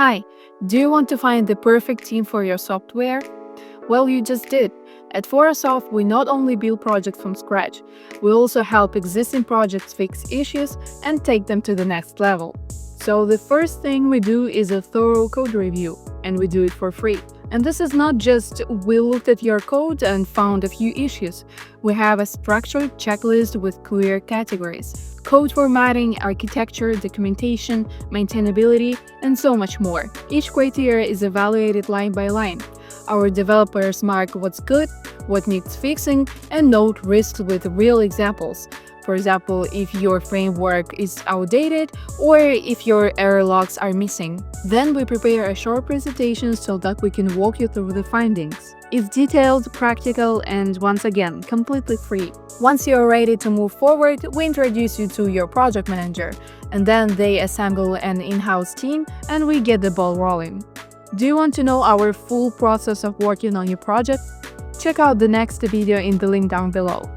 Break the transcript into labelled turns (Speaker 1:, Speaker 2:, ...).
Speaker 1: Hi, do you want to find the perfect team for your software? Well, you just did. At Fora Soft, we not only build projects from scratch, we also help existing projects fix issues and take them to the next level. So the first thing we do is a thorough code review, and we do it for free. And this is not just we looked at your code and found a few issues. We have a structured checklist with clear categories: code formatting, architecture, documentation, maintainability, and so much more. Each criteria is evaluated line by line. Our developers mark what's good, what needs fixing, and note risks with real examples. For example, if your framework is outdated or if your error logs are missing. Then we prepare a short presentation so that we can walk you through the findings. It's detailed, practical, and once again, completely free. Once you're ready to move forward, we introduce you to your project manager, and then they assemble an in-house team and we get the ball rolling. Do you want to know our full process of working on your project? Check out the next video in the link down below.